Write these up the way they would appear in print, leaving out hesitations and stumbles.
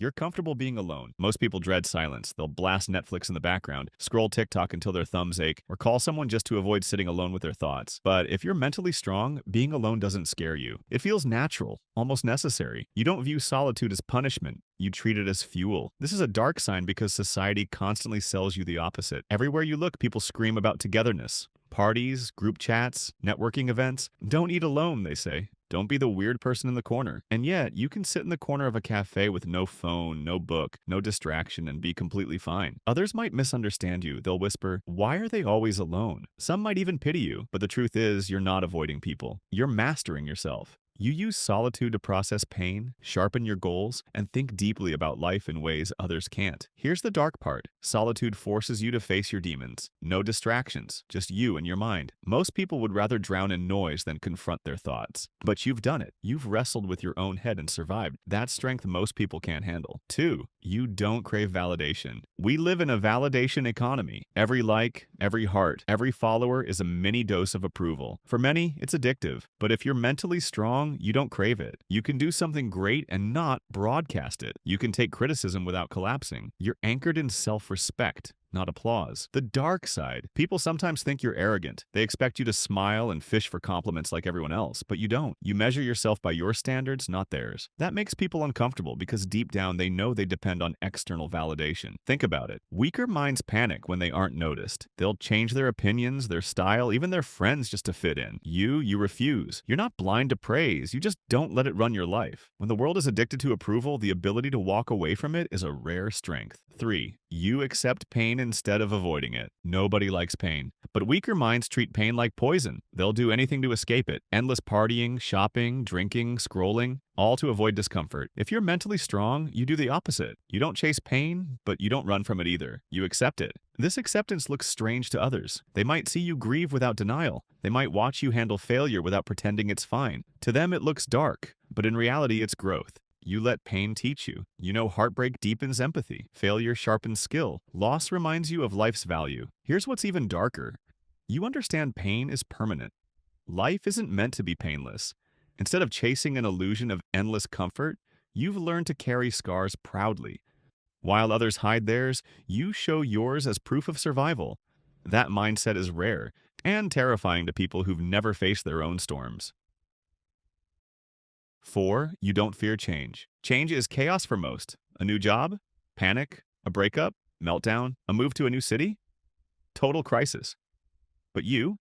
You're comfortable being alone. Most people dread silence. They'll blast Netflix in the background, scroll TikTok until their thumbs ache, or call someone just to avoid sitting alone with their thoughts. But if you're mentally strong, being alone doesn't scare you. It feels natural, almost necessary. You don't view solitude as punishment. You treat it as fuel. This is a dark sign because society constantly sells you the opposite. Everywhere you look, people scream about togetherness. Parties, group chats, networking events. Don't eat alone, they say. Don't be the weird person in the corner. And yet, you can sit in the corner of a cafe with no phone, no book, no distraction, and be completely fine. Others might misunderstand you. They'll whisper, "Why are they always alone?" Some might even pity you, but the truth is, you're not avoiding people. You're mastering yourself. You use solitude to process pain, sharpen your goals, and think deeply about life in ways others can't. Here's the dark part. Solitude forces you to face your demons. No distractions, just you and your mind. Most people would rather drown in noise than confront their thoughts. But you've done it. You've wrestled with your own head and survived. That's strength most people can't handle. 2. You don't crave validation. We live in a validation economy. Every like, every heart, every follower is a mini dose of approval. For many, it's addictive. But if you're mentally strong, you don't crave it. You can do something great and not broadcast it. You can take criticism without collapsing. You're anchored in self-respect, not applause. The dark side. People sometimes think you're arrogant. They expect you to smile and fish for compliments like everyone else, but you don't. You measure yourself by your standards, not theirs. That makes people uncomfortable because deep down they know they depend on external validation. Think about it. Weaker minds panic when they aren't noticed. They'll change their opinions, their style, even their friends just to fit in. You refuse. You're not blind to praise. You just don't let it run your life. When the world is addicted to approval, the ability to walk away from it is a rare strength. 3. You accept pain instead of avoiding it. Nobody likes pain. But weaker minds treat pain like poison. They'll do anything to escape it. Endless partying, shopping, drinking, scrolling, all to avoid discomfort. If you're mentally strong, you do the opposite. You don't chase pain, but you don't run from it either. You accept it. This acceptance looks strange to others. They might see you grieve without denial. They might watch you handle failure without pretending it's fine. To them, it looks dark, but in reality, it's growth. You let pain teach you. You know heartbreak deepens empathy. Failure sharpens skill. Loss reminds you of life's value. Here's what's even darker. You understand pain is permanent. Life isn't meant to be painless. Instead of chasing an illusion of endless comfort, you've learned to carry scars proudly. While others hide theirs, you show yours as proof of survival. That mindset is rare and terrifying to people who've never faced their own storms. 4. You don't fear change. Change is chaos for most. A new job? Panic? A breakup? Meltdown? A move to a new city? Total crisis. But you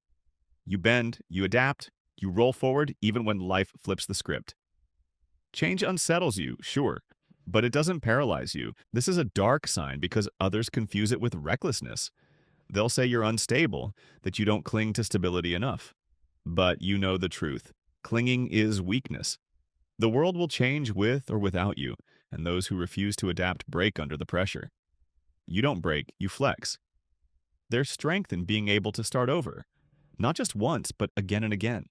bend, you adapt, you roll forward even when life flips the script. Change unsettles you, sure, but it doesn't paralyze you. This is a dark sign because others confuse it with recklessness. They'll say you're unstable, that you don't cling to stability enough. But you know the truth. Clinging is weakness. The world will change with or without you, and those who refuse to adapt break under the pressure. You don't break, you flex. There's strength in being able to start over, not just once, but again and again.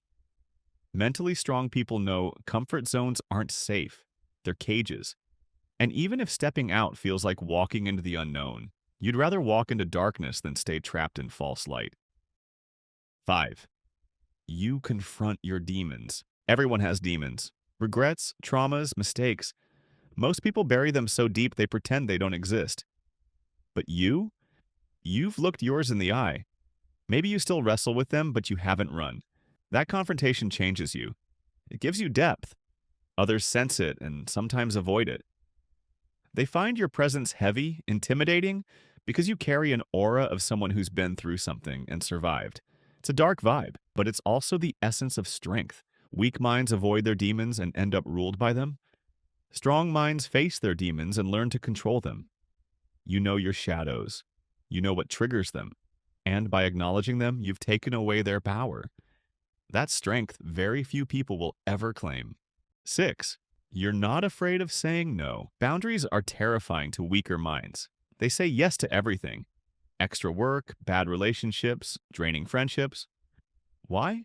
Mentally strong people know comfort zones aren't safe. They're cages. And even if stepping out feels like walking into the unknown, you'd rather walk into darkness than stay trapped in false light. 5. You confront your demons. Everyone has demons. Regrets, traumas, mistakes. Most people bury them so deep they pretend they don't exist. But you've looked yours in the eye. Maybe you still wrestle with them, but you haven't run. That confrontation changes you. It gives you depth. Others sense it and sometimes avoid it. They find your presence heavy, intimidating, because you carry an aura of someone who's been through something and survived. It's a dark vibe, but it's also the essence of strength. Weak minds avoid their demons and end up ruled by them. Strong minds face their demons and learn to control them. You know your shadows. You know what triggers them. And by acknowledging them, you've taken away their power. That strength very few people will ever claim. 6. You're not afraid of saying no. Boundaries are terrifying to weaker minds. They say yes to everything. Extra work, bad relationships, draining friendships. Why?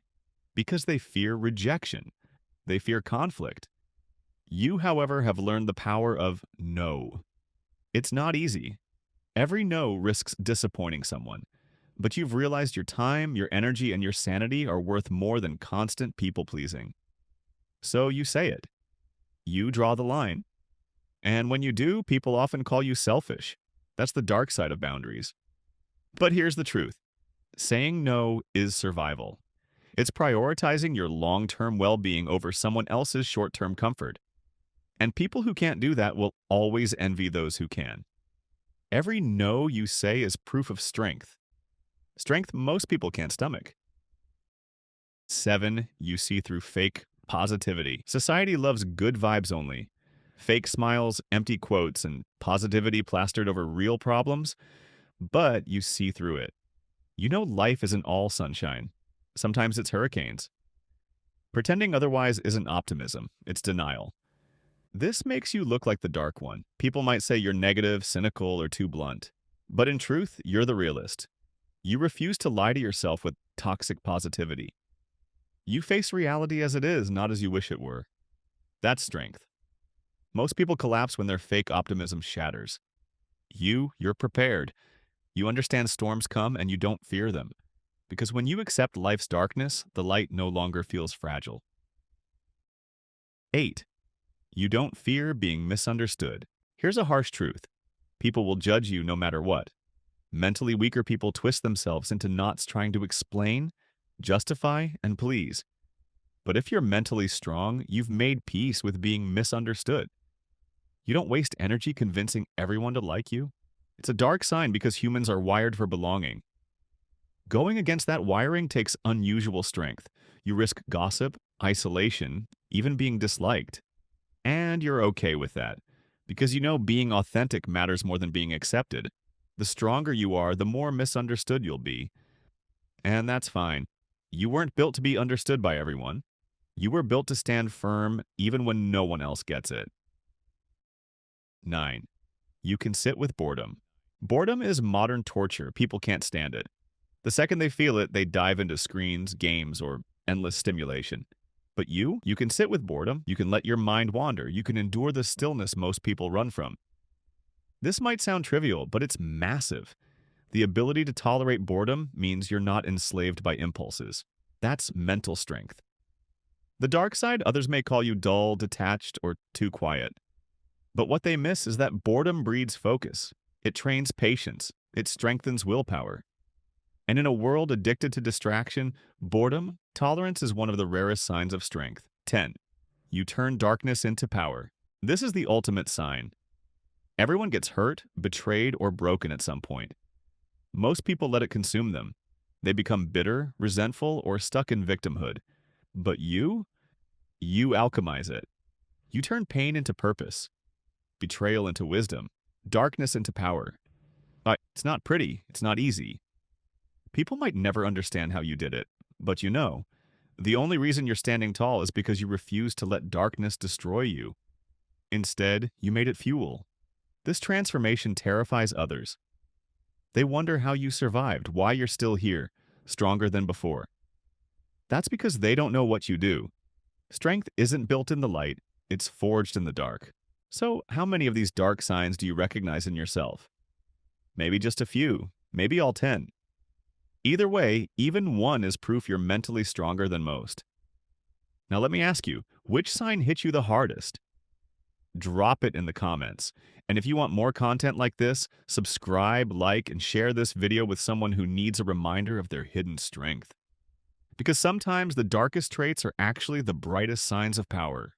Because they fear rejection. They fear conflict. You, however, have learned the power of no. It's not easy. Every no risks disappointing someone. But you've realized your time, your energy, and your sanity are worth more than constant people-pleasing. So you say it. You draw the line. And when you do, people often call you selfish. That's the dark side of boundaries. But here's the truth. Saying no is survival. It's prioritizing your long-term well-being over someone else's short-term comfort. And people who can't do that will always envy those who can. Every no you say is proof of strength. Strength most people can't stomach. 7. You see through fake positivity. Society loves good vibes only. Fake smiles, empty quotes, and positivity plastered over real problems, but you see through it. You know life isn't all sunshine. Sometimes it's hurricanes. Pretending otherwise isn't optimism, it's denial. This makes you look like the dark one. People might say you're negative, cynical, or too blunt. But in truth, you're the realist. You refuse to lie to yourself with toxic positivity. You face reality as it is, not as you wish it were. That's strength. Most people collapse when their fake optimism shatters. You're prepared. You understand storms come and you don't fear them. Because when you accept life's darkness, the light no longer feels fragile. 8. You don't fear being misunderstood. Here's a harsh truth. People will judge you no matter what. Mentally weaker people twist themselves into knots trying to explain, justify, and please. But if you're mentally strong, you've made peace with being misunderstood. You don't waste energy convincing everyone to like you. It's a dark sign because humans are wired for belonging. Going against that wiring takes unusual strength. You risk gossip, isolation, even being disliked. And you're okay with that, because you know being authentic matters more than being accepted. The stronger you are, the more misunderstood you'll be. And that's fine. You weren't built to be understood by everyone. You were built to stand firm even when no one else gets it. 9. You can sit with boredom. Boredom is modern torture. People can't stand it. The second they feel it, they dive into screens, games, or endless stimulation. But you can sit with boredom. You can let your mind wander. You can endure the stillness most people run from. This might sound trivial, but it's massive. The ability to tolerate boredom means you're not enslaved by impulses. That's mental strength. The dark side, others may call you dull, detached, or too quiet. But what they miss is that boredom breeds focus. It trains patience. It strengthens willpower. And in a world addicted to distraction, boredom, tolerance is one of the rarest signs of strength. 10. You turn darkness into power. This is the ultimate sign. Everyone gets hurt, betrayed, or broken at some point. Most people let it consume them. They become bitter, resentful, or stuck in victimhood. But you alchemize it. You turn pain into purpose, betrayal into wisdom, darkness into power. It's not pretty. It's not easy. People might never understand how you did it, but you know, the only reason you're standing tall is because you refuse to let darkness destroy you. Instead, you made it fuel. This transformation terrifies others. They wonder how you survived, why you're still here, stronger than before. That's because they don't know what you do. Strength isn't built in the light, it's forged in the dark. So, how many of these dark signs do you recognize in yourself? Maybe just a few, maybe all 10. Either way, even one is proof you're mentally stronger than most. Now let me ask you, which sign hit you the hardest? Drop it in the comments. And if you want more content like this, subscribe, like, and share this video with someone who needs a reminder of their hidden strength. Because sometimes the darkest traits are actually the brightest signs of power.